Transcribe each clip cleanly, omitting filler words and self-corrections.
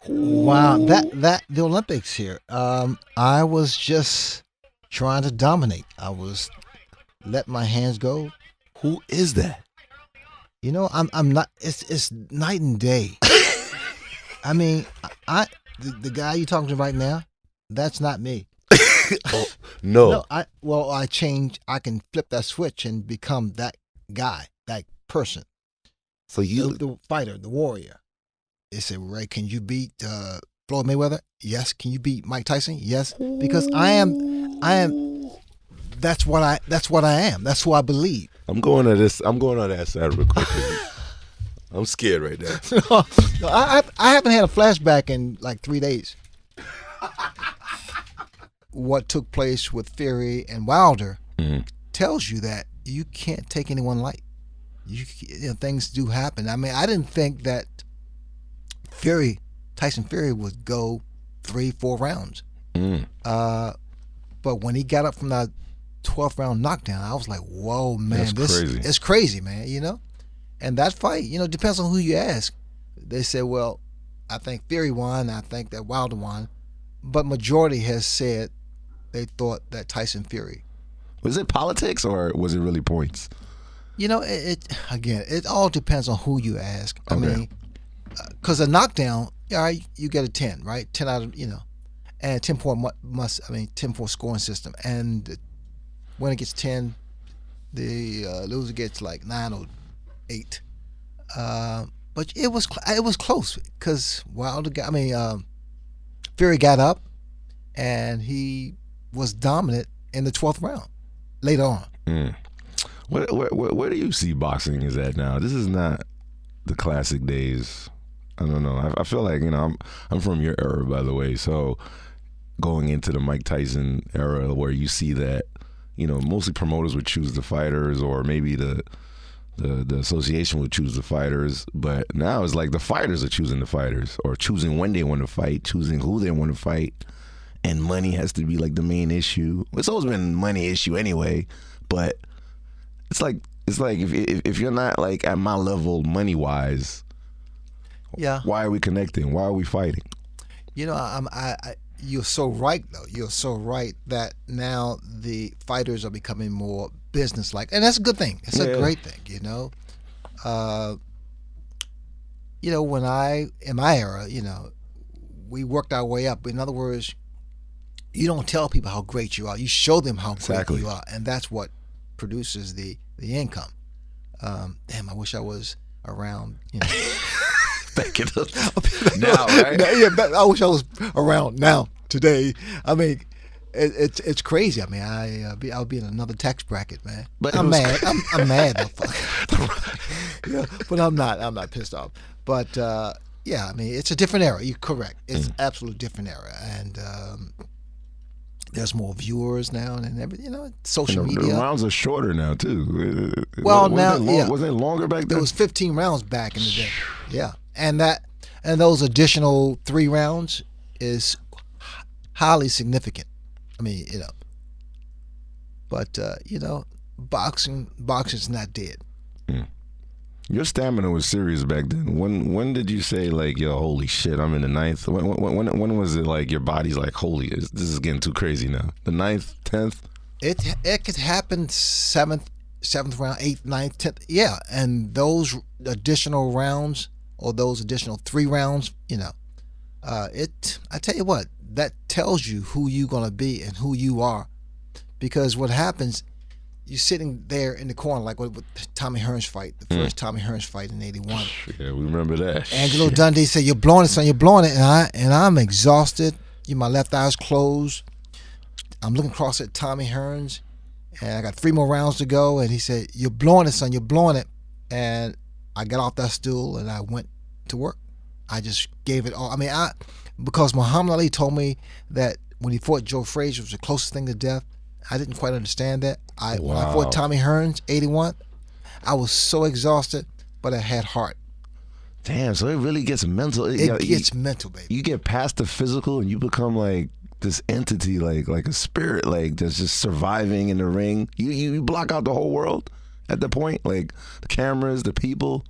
Wow, that the Olympics here. I was just trying to dominate. I was let my hands go. Who is that? I'm not. It's night and day. I mean, the guy you talking to right now, that's not me. Oh, no. No, I change. I can flip that switch and become that guy, that person, So you the fighter, the warrior. They said, Ray, can you beat Floyd Mayweather? Yes. Can you beat Mike Tyson? Yes. Because I am. That's what I am. That's who I believe. I'm going on that side real quick. I'm scared right now. No, I haven't had a flashback in like 3 days. What took place with Fury and Wilder tells you that you can't take anyone light. Things do happen. I mean, I didn't think that Tyson Fury would go 3-4 rounds. But when he got up from that 12th round knockdown, I was like, whoa, man, crazy. It's crazy, man, And that fight, depends on who you ask. They say, well, I think Fury won, I think that Wilder won. But majority has said they thought that Tyson Fury. Was it politics or was it really points? It all depends on who you ask. I Okay. mean, because a knockdown, all right, you get a 10, right? 10 out of, and 10 point 10 point scoring system. And when it gets 10, the loser gets like 9 or 8. But it was close because Fury got up and he was dominant in the 12th round later on. Where do you see boxing is at now? This is not the classic days. I don't know. I feel like I'm from your era, by the way. So going into the Mike Tyson era, where you see that mostly promoters would choose the fighters, or maybe the association would choose the fighters. But now it's like the fighters are choosing the fighters, or choosing when they want to fight, choosing who they want to fight, and money has to be like the main issue. It's always been a money issue anyway, but it's like if you're not like at my level money wise, yeah. Why are we connecting? Why are we fighting? You're so right though. You're so right that now the fighters are becoming more business-like, and that's a good thing. It's a great thing, when in my era, we worked our way up. In other words, you don't tell people how great you are. You show them how great you are, and that's what produces the income. Damn, I wish I was around. Back it up now, right? I wish I was around now today. I mean, it's crazy. I mean, I'll be in another tax bracket, man. But I'm mad. I'm mad, motherfucker. But I'm not. I'm not pissed off. But I mean, it's a different era. You're correct. It's absolutely different era, and there's more viewers now and everything. Social media. The rounds are shorter now too. Well, wasn't it longer back then? There was 15 rounds back in the day. Yeah, and those additional 3 rounds is highly significant. I mean, but boxing's not dead. Your stamina was serious back then. When did you say like, yo, holy shit, I'm in the 9th? When was it like your body's like, holy, this is getting too crazy now? The 9th, 10th? It could happen 7th round, 8th, 9th, 10th. Yeah, and those additional rounds or those additional 3 rounds, I tell you what, that tells you who you're gonna be and who you are, because what happens. You're sitting there in the corner like with Tommy Hearns fight, the first Tommy Hearns fight in '81. Yeah, we remember that. Angelo Dundee said, "You're blowing it, son. You're blowing it," and I'm exhausted. My left eye's closed. I'm looking across at Tommy Hearns, and I got 3 more rounds to go. And he said, "You're blowing it, son. You're blowing it." And I got off that stool and I went to work. I just gave it all. I mean, because Muhammad Ali told me that when he fought Joe Frazier, it was the closest thing to death. I didn't quite understand that. When I fought Tommy Hearns, 81, I was so exhausted, but I had heart. Damn, so it really gets mental. It gets mental, baby. You get past the physical and you become like this entity, like a spirit, like that's just surviving in the ring. You block out the whole world at the point, like the cameras, the people.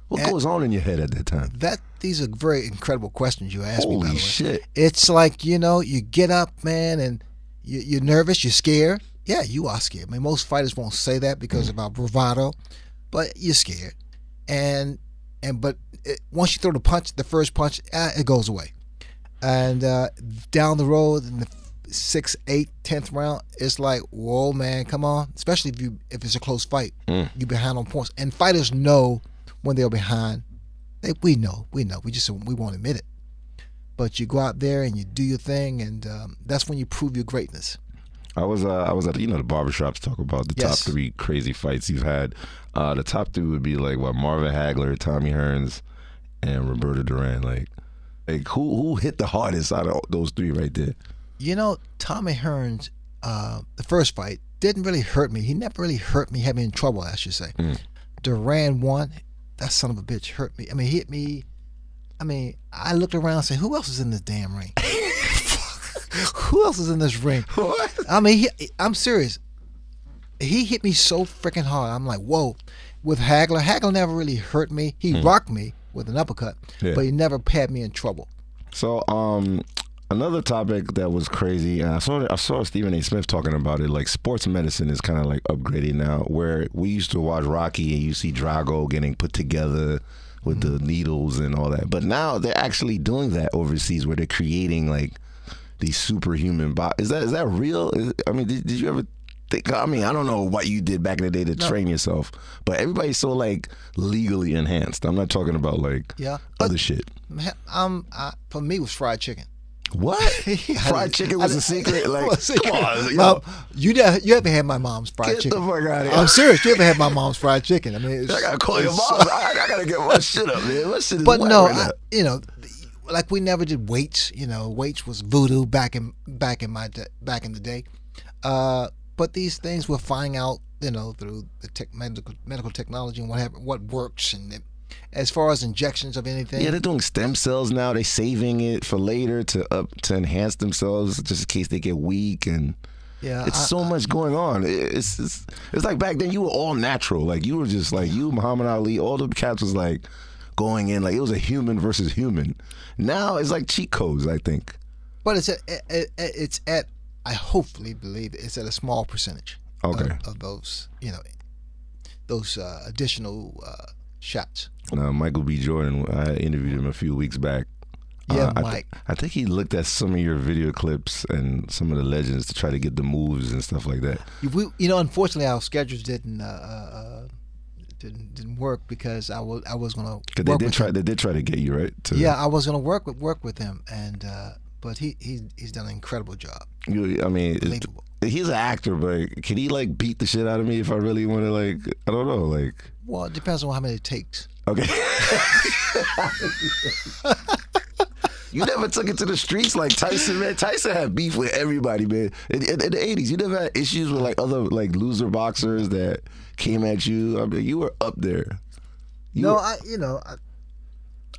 What goes on in your head at that time? These are very incredible questions you asked me, by the way. Holy shit. It's like, you get up, man, and you're nervous, you're scared. Yeah, you are scared. I mean, most fighters won't say that because of our bravado, but you're scared. But once you throw the first punch, it goes away. And down the road in the 6th, 8th, 10th round, it's like, whoa, man, come on. Especially if it's a close fight, you're behind on points. And fighters know when they're behind. We know. We won't admit it. But you go out there and you do your thing, and that's when you prove your greatness. I was at the barbershops talk about the top 3 crazy fights you've had. The top 3 would be like Marvin Hagler, Tommy Hearns, and Roberto Duran. Like who hit the hardest out of those 3 right there? Tommy Hearns, the first fight didn't really hurt me. He never really hurt me, had me in trouble, I should say. Duran won. That son of a bitch hurt me. I mean, he hit me. I mean, I looked around and said, who else is in this damn ring? Who else is in this ring? What? I mean, I'm serious. He hit me so freaking hard. I'm like, whoa. With Hagler never really hurt me. He rocked me with an uppercut, but he never had me in trouble. So, another topic that was crazy, and I saw Stephen A. Smith talking about it, like sports medicine is kind of like upgraded now, where we used to watch Rocky and you see Drago getting put together with the needles and all that. But now they're actually doing that overseas where they're creating like these superhuman bodies. Is that real? I mean, did you ever think, I mean, I don't know what you did back in the day to train yourself, but everybody's so like legally enhanced. I'm not talking about like other shit. For me, it was fried chicken. What? Fried chicken was a secret? Like, come on. Mom, you ever had my mom's fried chicken? Get the fuck out of here. I'm serious. You ever had my mom's fried chicken? I mean, I gotta call your mom. I gotta get my shit up, man. My shit is but no, right now. Like we never did weights. Weights was voodoo back in the day. But these things we're finding out, through the medical technology and what works, and as far as injections of anything. Yeah, they're doing stem cells now. They're saving it for later to enhance themselves just in case they get weak, and it's so much going on. It's like back then you were all natural. Like you were just like you, Muhammad Ali. All the cats was like going in like it was a human versus human. Now it's like cheat codes, I think. But it's at I hopefully believe it's at a small percentage. Okay. Of those those additional shots. Michael B. Jordan, I interviewed him a few weeks back. Yeah, Mike. I think he looked at some of your video clips and some of the legends to try to get the moves and stuff like that. Unfortunately, our schedules didn't work because I was going to. They did try to get you, right? I was going to work with him, and but he's done an incredible job. Unbelievable. He's an actor, but can he like beat the shit out of me if I really want to like? I don't know, like. Well, it depends on how many it takes. Okay. You never took it to the streets like Tyson, man. Tyson had beef with everybody, man. In the 80s, you never had issues with like other like loser boxers that came at you. I mean, you were up there.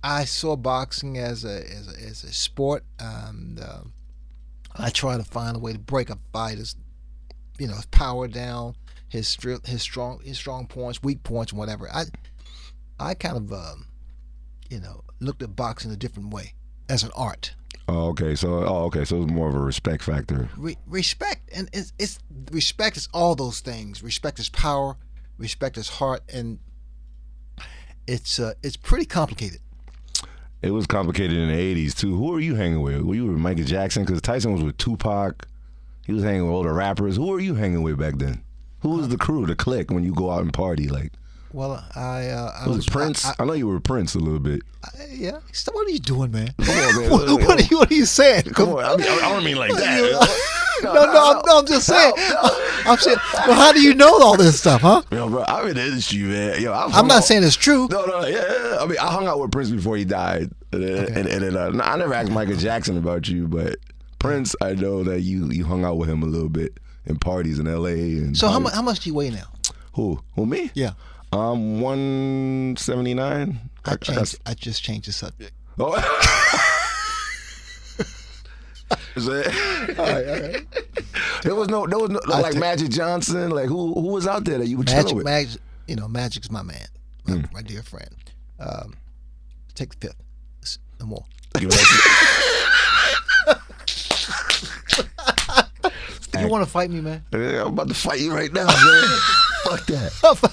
I saw boxing as a sport, and I try to find a way to break a fighter's, his power down, his strong points, weak points, and whatever. I kind of looked at boxing a different way as an art. Okay, so it's more of a respect factor. Respect, and it's respect is all those things. Respect is power. Respect is heart, and it's pretty complicated. It was complicated in the 80s, too. Who were you hanging with? Were you with Michael Jackson? Because Tyson was with Tupac. He was hanging with all the rappers. Who were you hanging with back then? Who was the crew, the clique, when you go out and party? Like, well, I was it Prince? I know you were Prince a little bit. Yeah. So what are you doing, man? Come on, man. What are you saying? Come on. I don't mean like that. No, I'm just saying. I'm saying, well, how do you know all this stuff, huh? Yo, bro, I'm in the industry, man. I'm not saying it's true. No, yeah. I mean, I hung out with Prince before he died, and then I never asked Michael Jackson about you, but Prince, I know that you hung out with him a little bit in parties in L.A. And so how much do you weigh now? Who me? Yeah. 179. I just changed the subject. Oh. All right. There was no like Magic Johnson. Like who was out there that you were chilling with? Magic's my man, my dear friend. Take the fifth. No more. Give me that- You want to fight me, man? I'm about to fight you right now, man. Fuck that. Fuck.